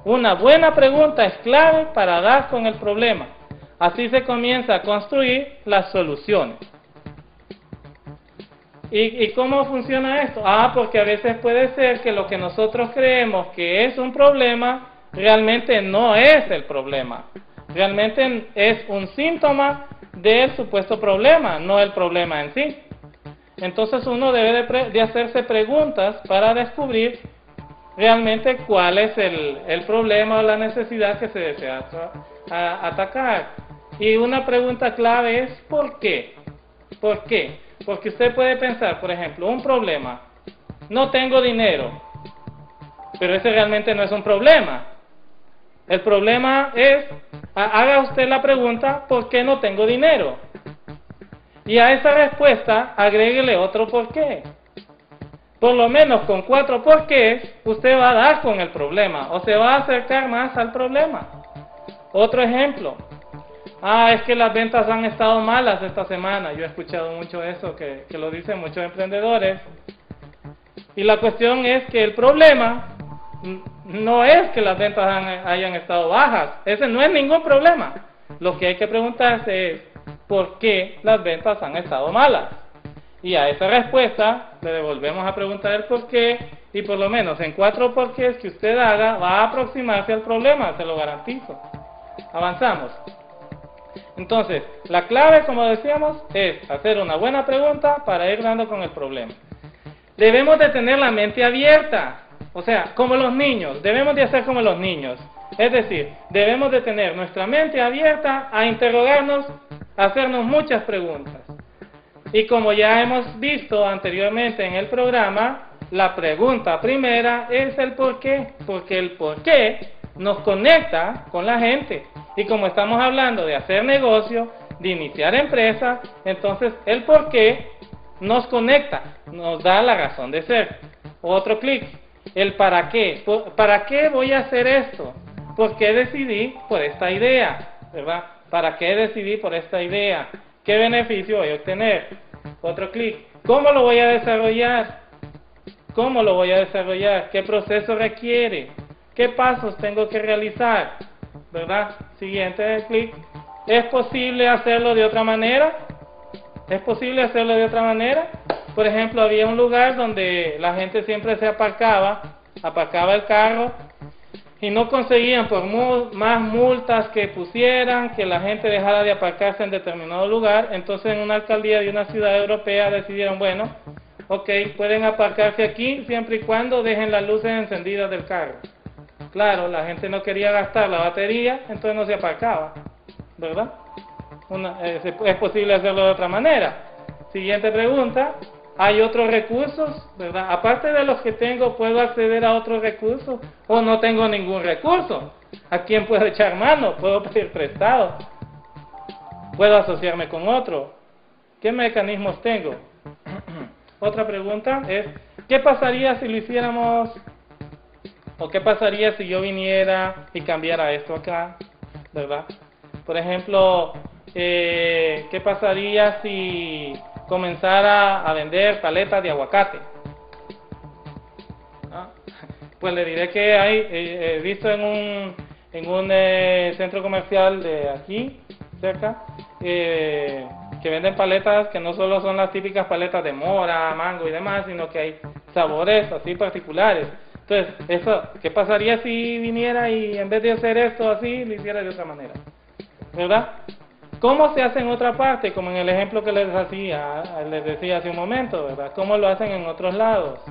Una buena pregunta es clave para dar con el problema. Así se comienza a construir las soluciones. ¿Y cómo funciona esto? Porque a veces puede ser que lo que nosotros creemos que es un problema, realmente no es el problema. Realmente es un síntoma del supuesto problema, no el problema en sí. Entonces uno debe de hacerse preguntas para descubrir realmente cuál es el problema o la necesidad que se desea atacar. Y una pregunta clave es ¿por qué? ¿Por qué? Porque usted puede pensar, por ejemplo, un problema, no tengo dinero, pero ese realmente no es un problema. El problema es, haga usted la pregunta, ¿por qué no tengo dinero? Y a esa respuesta, agréguele otro por qué. Por lo menos con 4 porqués, usted va a dar con el problema, o se va a acercar más al problema. Otro ejemplo. Es que las ventas han estado malas esta semana. Yo he escuchado mucho eso, que lo dicen muchos emprendedores. Y la cuestión es que el problema no es que las ventas hayan estado bajas. Ese no es ningún problema. Lo que hay que preguntarse es ¿por qué las ventas han estado malas? Y a esa respuesta le devolvemos a preguntar el por qué. Y por lo menos en 4 porqués que usted haga va a aproximarse al problema, se lo garantizo. Avanzamos. Entonces, la clave, como decíamos, es hacer una buena pregunta para ir dando con el problema. Debemos de tener la mente abierta, o sea, como los niños, debemos de hacer como los niños. Es decir, debemos de tener nuestra mente abierta a interrogarnos, a hacernos muchas preguntas. Y como ya hemos visto anteriormente en el programa, la pregunta primera es el por qué, porque el por qué nos conecta con la gente. Y como estamos hablando de hacer negocio, de iniciar empresa, entonces el por qué nos conecta, nos da la razón de ser. Otro clic, el para qué. ¿Para qué voy a hacer esto? ¿Por qué decidí por esta idea? ¿Verdad? ¿Para qué decidí por esta idea? ¿Qué beneficio voy a obtener? Otro clic, ¿cómo lo voy a desarrollar? ¿Cómo lo voy a desarrollar? ¿Qué proceso requiere? ¿Qué pasos tengo que realizar? ¿Verdad? Siguiente clic. ¿Es posible hacerlo de otra manera? ¿Es posible hacerlo de otra manera? Por ejemplo, había un lugar donde la gente siempre se aparcaba el carro y no conseguían por más multas que pusieran que la gente dejara de aparcarse en determinado lugar. Entonces en una alcaldía de una ciudad europea decidieron, bueno, ok, pueden aparcarse aquí siempre y cuando dejen las luces encendidas del carro. Claro, la gente no quería gastar la batería, entonces no se aparcaba, ¿verdad? Es posible hacerlo de otra manera. Siguiente pregunta, ¿hay otros recursos? ¿Verdad? Aparte de los que tengo, ¿puedo acceder a otros recursos? ¿O no tengo ningún recurso? ¿A quién puedo echar mano? ¿Puedo pedir prestado? ¿Puedo asociarme con otro? ¿Qué mecanismos tengo? Otra pregunta es, ¿qué pasaría si lo hiciéramos? ¿O qué pasaría si yo viniera y cambiara esto acá? ¿Verdad? Por ejemplo, ¿qué pasaría si comenzara a vender paletas de aguacate? Pues le diré que he visto en un centro comercial de aquí, cerca, que venden paletas que no solo son las típicas paletas de mora, mango y demás, sino que hay sabores así particulares. Entonces, ¿qué pasaría si viniera y en vez de hacer esto así, lo hiciera de otra manera? ¿Verdad? ¿Cómo se hace en otra parte? Como en el ejemplo que les decía hace un momento, ¿verdad? ¿Cómo lo hacen en otros lados?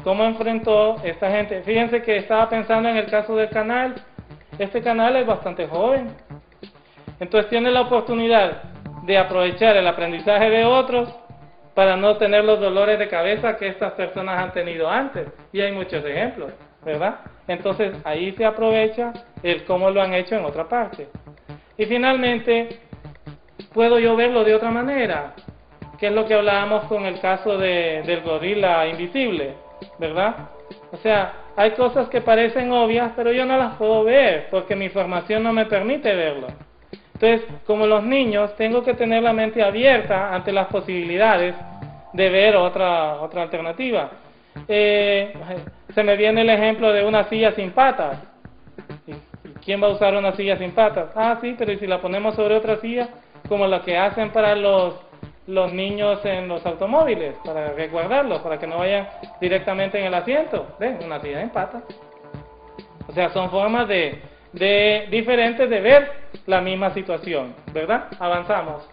¿Cómo enfrentó esta gente? Fíjense que estaba pensando en el caso del canal. Este canal es bastante joven. Entonces tiene la oportunidad de aprovechar el aprendizaje de otros para no tener los dolores de cabeza que estas personas han tenido antes. Y hay muchos ejemplos, ¿verdad? Entonces ahí se aprovecha el cómo lo han hecho en otra parte. Y finalmente, ¿puedo yo verlo de otra manera? Que es lo que hablábamos con el caso del gorila invisible, ¿verdad? O sea, hay cosas que parecen obvias, pero yo no las puedo ver porque mi formación no me permite verlo. Entonces, como los niños, tengo que tener la mente abierta ante las posibilidades de ver otra alternativa. Se me viene el ejemplo de una silla sin patas, ¿Quién va a usar una silla sin patas? Ah, sí, pero ¿y si la ponemos sobre otra silla? Como lo que hacen para los niños en los automóviles, para resguardarlos, para que no vayan directamente en el asiento. ¿Ven? Una silla sin patas. O sea, son formas diferentes de ver la misma situación, ¿verdad? Avanzamos.